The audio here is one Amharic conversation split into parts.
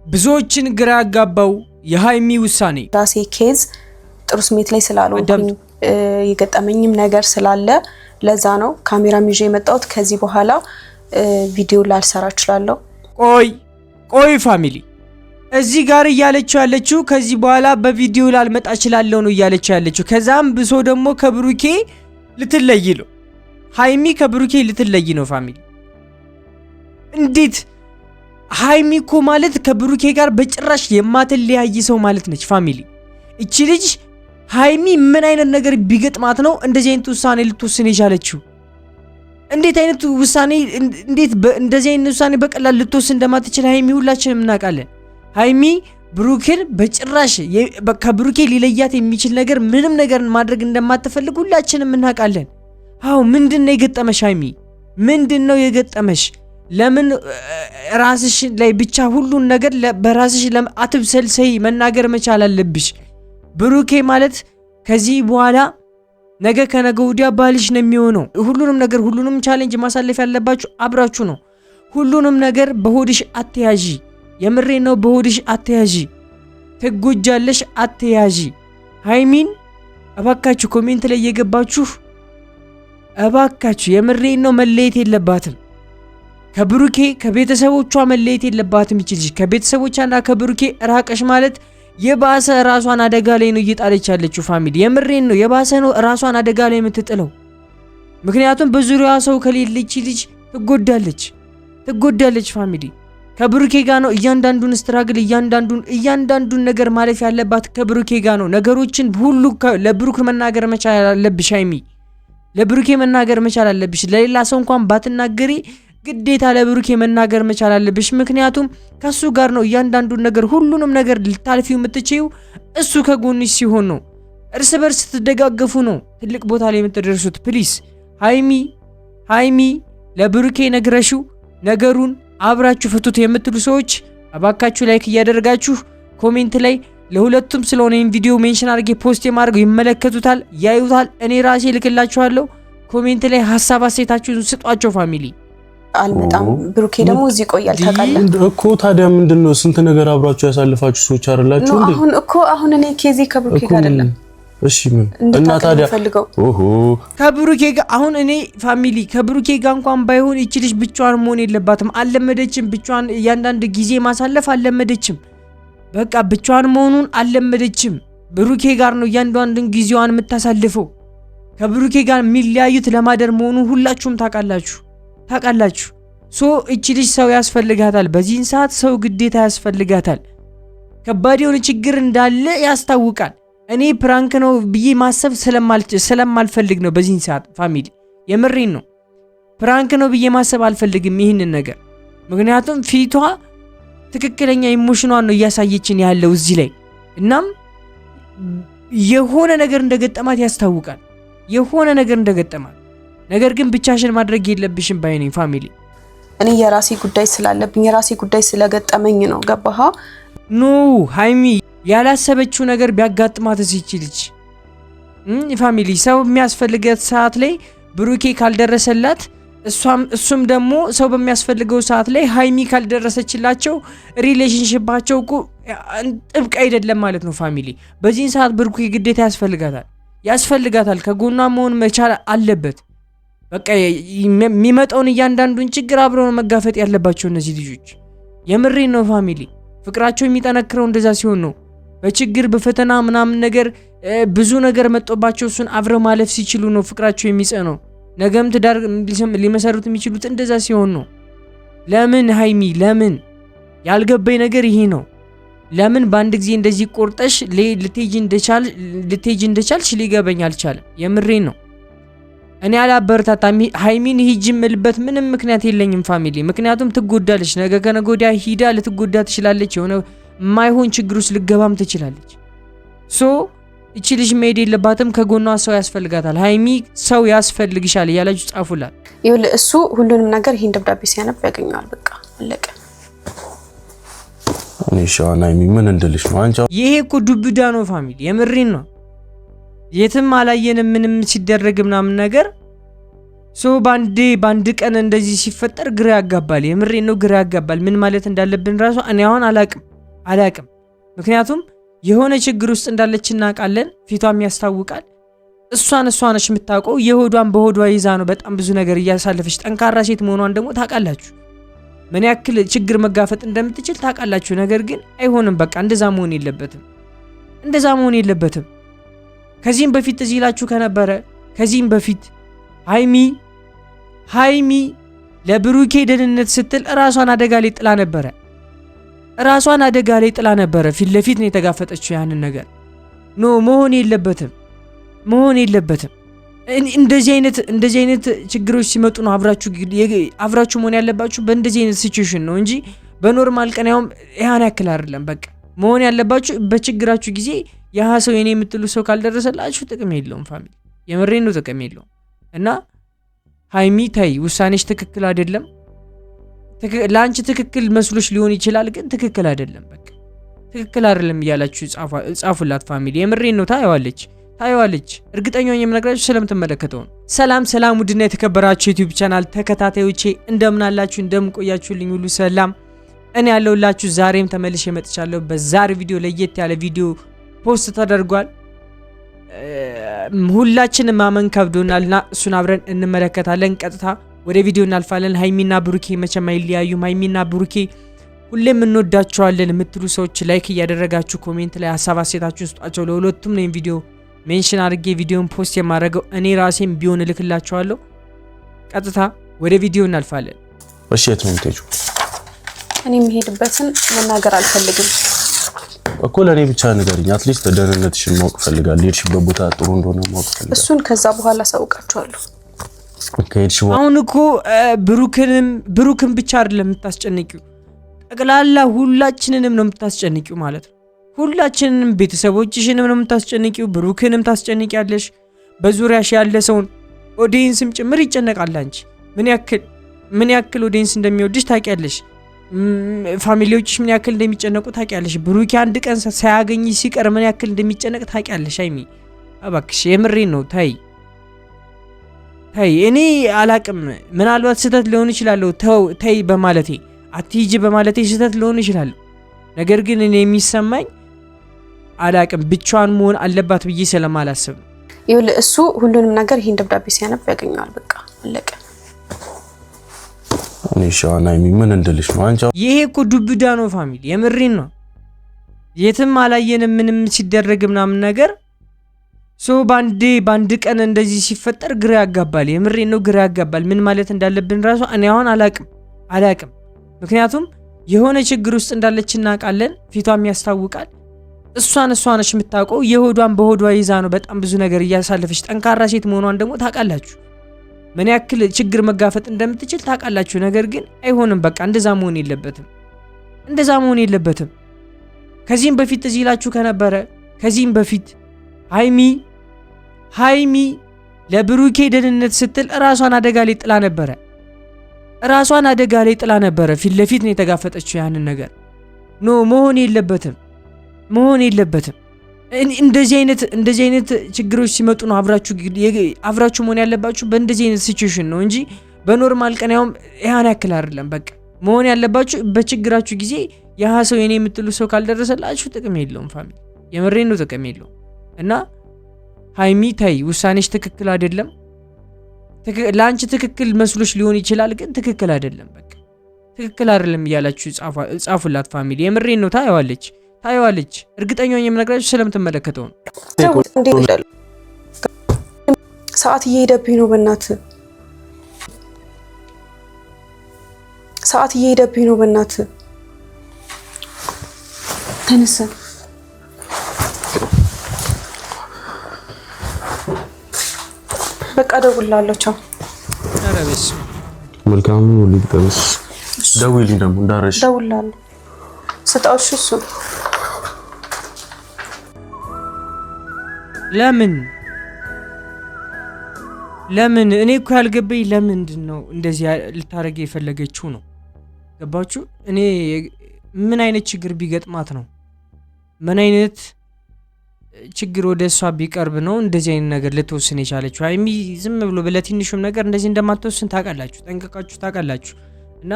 ብዙዎችን ግራ ያጋባው የሃይሚ ውሳኔ ራሴ ኬዝ ጥሩ ስሜት ላይ ስላልሆንኩኝ የገጠመኝም ነገር ስላለ ለዛ ነው ካሜራም ይዤ የመጣሁት። ከዚህ በኋላ ቪዲዮ ላልሰራ እችላለሁ። ቆይ ፋሚሊ እዚህ ጋር ያለችው ከዚህ በኋላ በቪዲዮ ላልመጣ እችላለሁ ነው ያለችው። ከዛም ብሶ ደግሞ ከብሩኬ ልትለይ ነው ሃይሚ ከብሩኬ ልትለይ ነው ፋሚሊ። እንዴት ሃይሚ እኮ ማለት ከብሩኬ ጋር በጭራሽ የማትለያይ ሰው ማለት ነች ፋሚሊ። እቺ ልጅ ሃይሚ ምን አይነት ነገር ቢገጥማት ነው እንደዚህ አይነት ውሳኔ ልትወስን የቻለችው? እንዴት አይነት ውሳኔ እንደዚህ አይነት ውሳኔ በቀላል ልትወስን እንደማትችል ሃይሚ ሁላችንም እናውቃለን። ሃይሚ ብሩኬን በጭራሽ ከብሩኬ ሊለያት የሚችል ነገር ምንም ነገር ማድረግ እንደማትፈልግ ሁላችንም እናውቃለን። አው ምንድነው የገጠመሽ ሃይሚ? ምንድነው የገጠመሽ? ለምን ራስሽ ላይ ብቻ ሁሉን ነገር በራስሽ አትብሰልሰይ መናገር መቻል አለብሽ። ብሩኬ ማለት ከዚህ በኋላ ነገ ከነገ ወዲያ ባልሽ ነው የሚሆነው። ሁሉንም ቻሌንጅ ማሳለፍ ያለባችሁ አብራችሁ ነው። ሁሉንም ነገር በሆድሽ አትያዢ። የምሬ ነው፣ በሆድሽ አትያዢ። ትጎጃለሽ፣ አትያዢ። ሃይሚን እባካችሁ ኮሜንት ላይ እየገባችሁ እባካችሁ የምሬ ነው መለየት የለባትም ከብሩኬ ከቤተሰቦቿ መለየት የለባትም። ይችላል ከቤተሰቦቿና ከብሩኬ ራቀሽ ማለት የባሰ ራሷን አደጋ ላይ ነው እየጣለች ያለችው ፋሚሊ። የምሬን ነው የባሰ ነው ራሷን አደጋ ላይ የምትጥለው። ምክንያቱም በዙሪያዋ ሰው ከሌለች ልጅ ትጎዳለች ፋሚሊ። ከብሩኬ ጋር ነው እያንዳንዱን ስትራግል እያንዳንዱን ነገር ማለፍ ያለባት ከብሩኬ ጋር ነው። ነገሮችን ሁሉ ለብሩክ መናገር መቻል አለብሽ ሃይሚ፣ ለብሩኬ መናገር መቻል አለብሽ። ለሌላ ሰው እንኳን ባትናገሪ ግዴታ ለብሩኬ መናገር መቻል አለብሽ። ምክንያቱም ከሱ ጋር ነው እያንዳንዱን ነገር ሁሉንም ነገር ልታልፊው የምትችይው እሱ ከጎንሽ ሲሆን ነው። እርስ በርስ ትደጋገፉ ነው ትልቅ ቦታ ላይ የምትደርሱት። ፕሊስ ሃይሚ ለብሩኬ ነግረሽው ነገሩን አብራችሁ ፍቱት የምትሉ ሰዎች አባካችሁ ላይክ እያደረጋችሁ ኮሜንት ላይ ለሁለቱም ስለሆነ ይሄን ቪዲዮ ሜንሽን አድርጌ ፖስት የማድረግ ይመለከቱታል፣ ያዩታል። እኔ ራሴ ልክላችኋለሁ። ኮሜንት ላይ ሀሳብ አስተያየታችሁን ስጧቸው ፋሚሊ። አልመጣም ብሩኬ ደግሞ እዚህ ቆያል ታውቃለህ እኮ። ታዲያ ምንድነው ስንት ነገር አብራችሁ ያሳልፋችሁ ሰዎች አይደላችሁ እንዴ? አሁን እኔ ኬዚ ከብሩኬ ጋር አይደለም። እሺ ምን እና ታዲያ ከብሩኬ ጋር አሁን እኔ ፋሚሊ ከብሩኬ ጋር እንኳን ባይሆን እቺ ልጅ ብቻዋን መሆን የለባትም። አልለመደችም፣ ብቻዋን እያንዳንድ ጊዜ ማሳለፍ አልለመደችም። በቃ ብቻዋን መሆኑን አልለመደችም። ብሩኬ ጋር ነው እያንዳንዱን ጊዜዋን የምታሳልፈው። ከብሩኬ ጋር የሚለያዩት ለማደር መሆኑን ሁላችሁም ታውቃላችሁ። እቺ ልጅ ሰው ያስፈልጋታል። በዚህን ሰዓት ሰው ግዴታ ያስፈልጋታል። ከባድ የሆነ ችግር እንዳለ ያስታውቃል። እኔ ፕራንክ ነው ብዬ ማሰብ ስለማልፈልግ ነው በዚህን ሰዓት ፋሚሊ። የምሬን ነው ፕራንክ ነው ብዬ ማሰብ አልፈልግም ይህንን ነገር። ምክንያቱም ፊቷ ትክክለኛ ኢሞሽኗን ነው እያሳየችን ያለው እዚህ ላይ። እናም የሆነ ነገር እንደገጠማት ያስታውቃል። ነገር ግን ብቻሽን ማድረግ የለብሽም ባይኔ ፋሚሊ። እኔ የራሴ ጉዳይ ስላለብኝ የራሴ ጉዳይ ስለገጠመኝ ነው። ገባህ? ሃይሚ ያላሰበችው ነገር ቢያጋጥማት ሲችልች ፋሚሊ ሰው የሚያስፈልገት ሰዓት ላይ ብሩኬ ካልደረሰላት እሱም ደግሞ ሰው በሚያስፈልገው ሰዓት ላይ ሃይሚ ካልደረሰችላቸው ሪሌሽንሺፓቸው እኮ ጥብቅ አይደለም ማለት ነው ፋሚሊ። በዚህ ሰዓት ብሩኬ ግዴታ ያስፈልጋታል። ከጎኗ መሆን መቻል አለበት። በቃ የሚመጣውን እያንዳንዱን ችግር አብረው መጋፈጥ ያለባቸው እነዚህ ልጆች። የምሬን ነው ፋሚሊ። ፍቅራቸው የሚጠነክረው እንደዛ ሲሆን ነው። በችግር በፈተና ምናምን ነገር ብዙ ነገር መጥቶባቸው እሱን አብረው ማለፍ ሲችሉ ነው ፍቅራቸው የሚጸነው። ነገም ትዳር ሊመሰርቱ የሚችሉት እንደዛ ሲሆን ነው። ለምን ሃይሚ ለምን ያልገባኝ ነገር ይሄ ነው። ለምን በአንድ ጊዜ እንደዚህ ቆርጠሽ ልትሄጂ እንደቻልሽ ሊገባኝ አልቻለም። የምሬን ነው። እኔ አላበረታታም ሃይሚን ሂጂ የምልበት ምንም ምክንያት የለኝም ፋሚሊ። ምክንያቱም ትጎዳለች። ነገ ከነገ ወዲያ ሂዳ ልትጎዳ ትችላለች። የሆነ የማይሆን ችግር ውስጥ ልገባም ትችላለች። እቺ ልጅ መሄድ የለባትም። ከጎኗ ሰው ያስፈልጋታል። ሃይሚ ሰው ያስፈልግሻል እያላችሁ ጻፉላት። ይኸውልህ እሱ ሁሉንም ነገር ይሄን ደብዳቤ ሲያነብ ያገኛል። በቃ አለቀ። እኔ ሻና ሃይሚ ምን እንደልሽ ነው አንቺ? ይሄ እኮ ዱብዳ ነው ፋሚሊ። የምሬን ነው። የትም አላየንም ምንም ሲደረግ ምናምን ነገር ባንድ ቀን እንደዚህ ሲፈጠር ግራ ያጋባል። የምሬን ነው ግራ ያጋባል። ምን ማለት እንዳለብን ራሱ እኔ አሁን አላቅም። አላቅም። ምክንያቱም የሆነ ችግር ውስጥ እንዳለች እናውቃለን፣ ፊቷም ያስታውቃል። እሷን ነች የምታውቀው። የሆዷን በሆዷ ይዛ ነው በጣም ብዙ ነገር እያሳለፈች። ጠንካራ ሴት መሆኗን ደግሞ ታውቃላችሁ። ምን ያክል ችግር መጋፈጥ እንደምትችል ታውቃላችሁ። ነገር ግን አይሆንም። በቃ እንደዛ መሆን የለበትም። ከዚህም በፊት እዚህ ይላችሁ ከነበረ ከዚህም በፊት ሃይሚ ለብሩኬ ደህንነት ስትል ራሷን አደጋ ላይ ጥላ ነበረ። ፊት ለፊት ነው የተጋፈጠችው ያንን ነገር። መሆን የለበትም። እንደዚህ አይነት ችግሮች ሲመጡ ነው አብራችሁ መሆን ያለባችሁ በእንደዚህ አይነት ሲቹዌሽን ነው እንጂ በኖርማል ቀን ያን ያክል አይደለም። በቃ መሆን ያለባችሁ በችግራችሁ ጊዜ ያ ሰው የኔ የምትሉ ሰው ካልደረሰላችሁ ጥቅም የለውም። ፋሚሊ የምሬን ነው፣ ጥቅም የለውም። እና ሃይሚ ታይ፣ ውሳኔሽ ትክክል አይደለም። ለአንቺ ትክክል መስሎሽ ሊሆን ይችላል፣ ግን ትክክል አይደለም። በቃ ትክክል አይደለም እያላችሁ ጻፉላት ፋሚሊ። የምሬን ነው። ታየዋለች እርግጠኛ ነኝ የምነግራችሁ ስለምትመለከተው ነው። ሰላም ውድና የተከበራችሁ ዩቲዩብ ቻናል ተከታታዮቼ እንደምን አላችሁ? እንደምን ቆያችሁልኝ? ሁሉ ሰላም እኔ ያለሁላችሁ ዛሬም ተመልሼ መጥቻለሁ። በዛሬ ቪዲዮ ለየት ያለ ቪዲዮ ፖስት ተደርጓል። ሁላችንም ማመን ከብዶናልና እሱን አብረን እንመለከታለን። ቀጥታ ወደ ቪዲዮ እናልፋለን። ሃይሚና ብሩኬ መቼም አይለያዩም። ሃይሚና ብሩኬ ሁሌም እንወዳቸዋለን የምትሉ ሰዎች ላይክ እያደረጋችሁ ኮሜንት ላይ ሀሳብ አስተያየታችሁን ስጧቸው። ለሁለቱም ነው ቪዲዮ ሜንሽን አድርጌ ቪዲዮን ፖስት የማደርገው እኔ ራሴም ቢሆን እልክላችኋለሁ። ቀጥታ ወደ ቪዲዮ እናልፋለን። እሺ የት ነው የምትሄጂው? እኔ የምሄድበትን መናገር አልፈልግም እኮ ለኔ ብቻ ንገሪኝ። አትሊስት ደህንነትሽን ማወቅ ፈልጋለሁ። የሄድሽበት ቦታ ጥሩ እንደሆነ ማወቅ ፈልጋለሁ። እሱን ከዛ በኋላ አሳውቃችኋለሁ። አሁን እኮ ብሩክን ብቻ አይደለም የምታስጨንቂው፣ ጠቅላላ ሁላችንንም ነው የምታስጨንቂው ማለት ነው። ሁላችንንም ቤተሰቦችሽንም ነው የምታስጨንቂው፣ ብሩክንም ታስጨንቂያለሽ። በዙሪያሽ ያለ ሰውን ኦዲየንስም ጭምር ይጨነቃል። አንቺ ምን ያክል ኦዲየንስ እንደሚወድሽ ታውቂያለሽ። ፋሚሊዎችሽ ምን ያክል እንደሚጨነቁ ታውቂያለሽ። ብሩክ አንድ ቀን ሳያገኝ ሲቀር ምን ያክል እንደሚጨነቅ ታውቂያለሽ። ሃይሚ እባክሽ የምሬን ነው። ታይ እኔ አላቅም፣ ምናልባት ስህተት ሊሆን ይችላል። ታይ በማለቴ አትሂጂ በማለቴ ስህተት ሊሆን ይችላል። ነገር ግን እኔ የሚሰማኝ አላቅም ብቻዋን መሆን አለባት ብዬ ስለማላስብ ይኸውልህ፣ እሱ ሁሉንም ነገር ይሄን ደብዳቤ ሲያነብ ያገኘዋል። በቃ አለቀ። እኔ ሻና ምን እንድልሽ ነው አንቺ? ይሄ እኮ ዱብዳ ነው ፋሚሊ፣ የምሬን ነው። የትም አላየንም ምንም ሲደረግ ምናምን ነገር ባንድ ቀን እንደዚህ ሲፈጠር ግራ ያጋባል። የምሬን ነው፣ ግራ ያጋባል። ምን ማለት እንዳለብን ራሱ እኔ አሁን አላቅም። ምክንያቱም የሆነ ችግር ውስጥ እንዳለች እናውቃለን፣ ፊቷም ያስታውቃል። እሷን ነች የምታውቀው። የሆዷን በሆዷ ይዛ ነው በጣም ብዙ ነገር እያሳለፈች። ጠንካራ ሴት መሆኗን ደግሞ ታውቃላችሁ። ምን ያክል ችግር መጋፈጥ እንደምትችል ታውቃላችሁ። ነገር ግን አይሆንም። በቃ እንደዛ መሆን የለበትም። ከዚህም በፊት እዚህ ይላችሁ ከነበረ ከዚህም በፊት ሃይሚ ለብሩኬ ደህንነት ስትል ራሷን አደጋ ላይ ጥላ ነበረ። ፊት ለፊት ነው የተጋፈጠችው ያንን ነገር። መሆን የለበትም። እንደዚህ አይነት ችግሮች ሲመጡ ነው አብራችሁ መሆን ያለባችሁ በእንደዚህ አይነት ሲቹዌሽን ነው እንጂ በኖርማል ቀን ያን ያክል አይደለም። በቃ መሆን ያለባችሁ በችግራችሁ ጊዜ ያ ሰው የኔ የምትሉ ሰው ካልደረሰላችሁ ጥቅም የለውም። ፋሚሊ የምሬን ነው፣ ጥቅም የለውም። እና ሃይሚ ታይ፣ ውሳኔሽ ትክክል አይደለም። ለአንቺ ትክክል መስሎሽ ሊሆን ይችላል፣ ግን ትክክል አይደለም። በቃ ትክክል አይደለም እያላችሁ ጻፉላት ፋሚሊ። የምሬን ነው። ታየዋለች እርግጠኛ ነኝ የምነግራችሁ ስለምትመለከተው ነው። ሰዓት እየሄደብኝ ነው። በእናትህ ተነሳ። በቃ ደውላለሁ። ቻው። አረበስ መልካም ነው። ልትቀርስ ደውይልኝ ደግሞ እንዳረሽ። ደውላለሁ። ስጣውሽ እሱ ለምን እኔ እኮ ያልገባኝ ለምንድን ነው እንደዚህ ልታረግ የፈለገችው ነው። ገባችሁ? እኔ ምን አይነት ችግር ቢገጥማት ነው፣ ምን አይነት ችግር ወደ እሷ ቢቀርብ ነው እንደዚህ አይነት ነገር ልትወስን የቻለችው? ሃይሚ ዝም ብሎ በለትንሹም ነገር እንደዚህ እንደማትወስን ታውቃላችሁ፣ ጠንቀቃችሁ ታውቃላችሁ። እና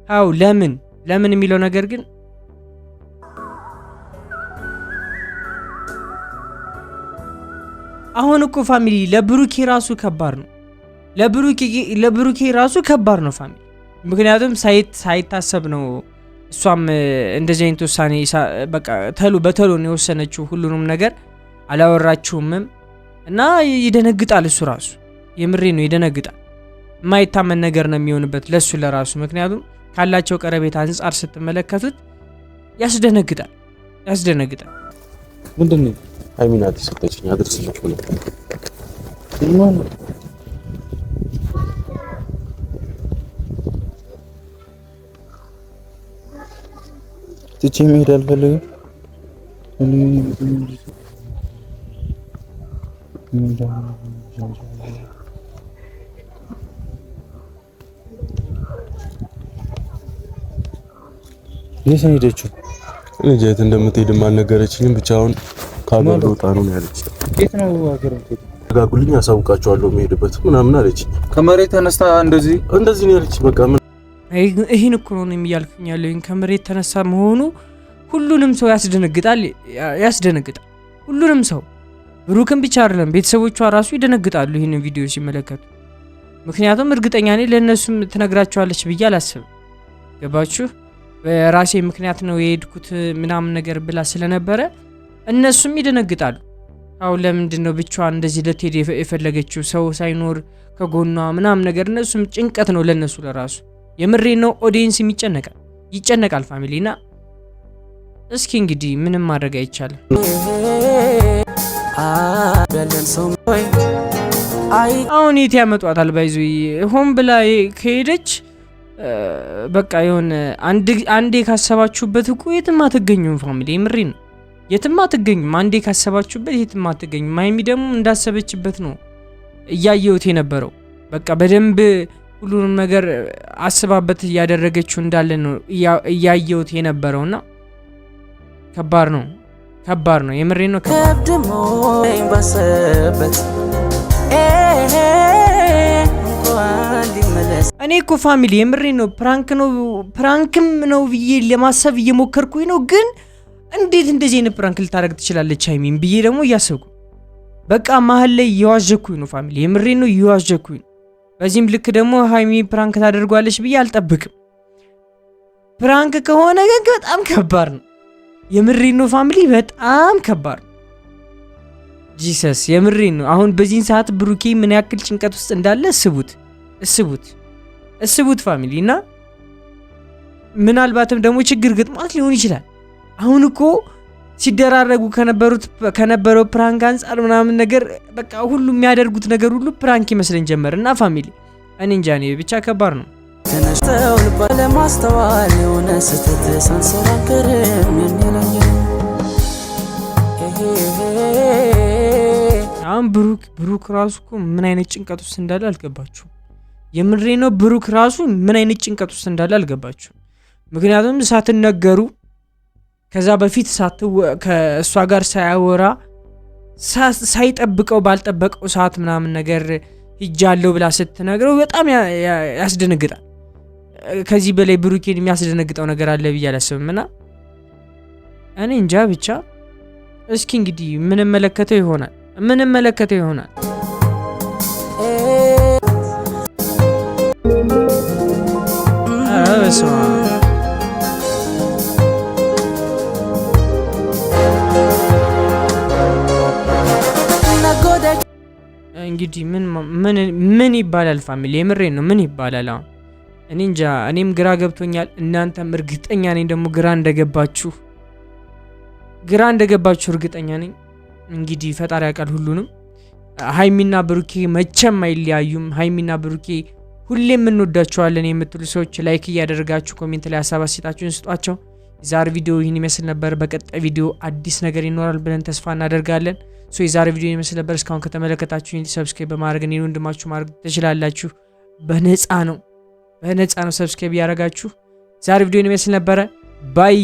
አው ለምን የሚለው ነገር ግን አሁን እኮ ፋሚሊ ለብሩኬ ራሱ ከባድ ነው። ለብሩኬ ራሱ ከባድ ነው ፋሚሊ። ምክንያቱም ሳይታሰብ ነው እሷም እንደዚህ አይነት ውሳኔ በቃ በተሎ ነው የወሰነችው። ሁሉንም ነገር አላወራችውም እና ይደነግጣል እሱ ራሱ። የምሬ ነው ይደነግጣል። የማይታመን ነገር ነው የሚሆንበት ለሱ ለራሱ። ምክንያቱም ካላቸው ቀረቤት አንፃር ስትመለከቱት ያስደነግጣል። ምንድነው ሃይሚናት ሰጠችኝ አድርስልሽ ብሎ ትቼ መሄድ አልፈልግም። የት ነው ሄደችው? እንጃ የት እንደምትሄድም አልነገረችኝም። ብቻ አሁን ከሀገር ልወጣ ነው ያለች። የት ነው ሀገር የምትሄድ? ጋጉልኝ አሳውቃቸዋለሁ መሄድበት ምናምን አለች። ከመሬት ተነስታ እንደዚህ ነው ያለች። በቃ ምን ይሄን እኮ ነው የሚያልኩኝ ያለኝ። ከመሬት ተነሳ መሆኑ ሁሉንም ሰው ያስደነግጣል። ሁሉንም ሰው ብሩክን ብቻ አይደለም ቤተሰቦቿ ራሱ ይደነግጣሉ ይሄንን ቪዲዮ ሲመለከቱ። ምክንያቱም እርግጠኛ ነኝ ለእነሱም ትነግራቸዋለች ብዬ አላስብም። ገባችሁ? በራሴ ምክንያት ነው የሄድኩት ምናምን ነገር ብላ ስለነበረ እነሱም ይደነግጣሉ። አሁን ለምንድን ነው ብቻዋን እንደዚህ ልትሄድ የፈለገችው ሰው ሳይኖር ከጎኗ ምናምን ነገር። እነሱም ጭንቀት ነው ለነሱ ለራሱ። የምሬ ነው። ኦዲየንስም ይጨነቃል ፋሚሊና እስኪ እንግዲህ ምንም ማድረግ አይቻልም። አሁን የት ያመጧታል? ባይዙ ሆን ብላ ከሄደች በቃ የሆነ አንዴ ካሰባችሁበት እኮ የትም አትገኙም ፋሚሊ። የምሬ ነው። የትም አትገኙም። አንዴ ካሰባችሁበት የትም አትገኙም። ሃይሚ ደግሞ እንዳሰበችበት ነው እያየሁት የነበረው። በቃ በደንብ ሁሉንም ነገር አስባበት እያደረገችው እንዳለ ነው እያየሁት የነበረውና ከባድ ነው። የምሬ ነው። እኔ እኮ ፋሚሊ የምሬ ነው። ፕራንክም ነው ብዬ ለማሰብ እየሞከርኩኝ ነው። ግን እንዴት እንደዚህ አይነት ፕራንክ ልታደርግ ትችላለች ሃይሚን ብዬ ደግሞ እያሰብኩ በቃ መሀል ላይ እየዋዠኩኝ ነው ፋሚሊ። የምሬ ነው እየዋዠኩኝ ነው። በዚህም ልክ ደግሞ ሃይሚ ፕራንክ ታደርጓለች ብዬ አልጠብቅም። ፕራንክ ከሆነ ግን በጣም ከባድ ነው። የምሬ ነው ፋሚሊ በጣም ከባድ ነው። ጂሰስ የምሬ ነው። አሁን በዚህን ሰዓት ብሩኬ ምን ያክል ጭንቀት ውስጥ እንዳለ እስቡት ፋሚሊ። እና ምናልባትም ደግሞ ችግር ግጥሟት ሊሆን ይችላል። አሁን እኮ ሲደራረጉ ከነበረው ፕራንክ አንፃር ምናምን ነገር በቃ ሁሉ የሚያደርጉት ነገር ሁሉ ፕራንክ ይመስለን ጀመር እና ፋሚሊ እኔ እንጃ እኔ ብቻ ከባድ ነው። ተነስተው ለማስተዋል የሆነ ስህተት ሳንሰራከርም አሁን ብሩክ ራሱ እኮ ምን አይነት ጭንቀት ውስጥ እንዳለ አልገባችሁ? የምሬ ነው። ብሩክ ራሱ ምን አይነት ጭንቀት ውስጥ እንዳለ አልገባችሁ? ምክንያቱም ሳትነገሩ ከዛ በፊት ከእሷ ጋር ሳያወራ ሳይጠብቀው ባልጠበቀው ሰዓት ምናምን ነገር ሂጃለሁ ብላ ስትነግረው በጣም ያስደነግጣል። ከዚህ በላይ ብሩኬን የሚያስደነግጠው ነገር አለ ብዬ አላስብም። እና እኔ እንጃ ብቻ እስኪ እንግዲህ ምንም መለከተው ይሆናል። እንግዲህ ምን ይባላል ፋሚሊ? የምሬን ነው። ምን ይባላል አሁን? እኔ እንጃ። እኔም ግራ ገብቶኛል። እናንተም እርግጠኛ ነኝ ደግሞ ግራ እንደገባችሁ እርግጠኛ ነኝ። እንግዲህ ፈጣሪ ያውቃል ሁሉንም። ሃይሚና ብሩኬ መቼም አይለያዩም። ሃይሚና ብሩኬ ሁሌም እንወዳቸዋለን የምትሉ ሰዎች ላይክ እያደረጋችሁ ኮሜንት ላይ ሀሳብ አስተያየታችሁን ስጧቸው። የዛሬ ቪዲዮ ይህን ይመስል ነበር። በቀጣይ ቪዲዮ አዲስ ነገር ይኖራል ብለን ተስፋ እናደርጋለን። የዛሬ ቪዲዮ ይመስል ነበር። እስካሁን ከተመለከታችሁ ሰብስክራይብ በማድረግ እኔን ወንድማችሁ ማድረግ ትችላላችሁ። በነፃ ነው ሰብስክራይብ ያደረጋችሁ። ዛሬ ቪዲዮ ይመስል ነበረ። ባይ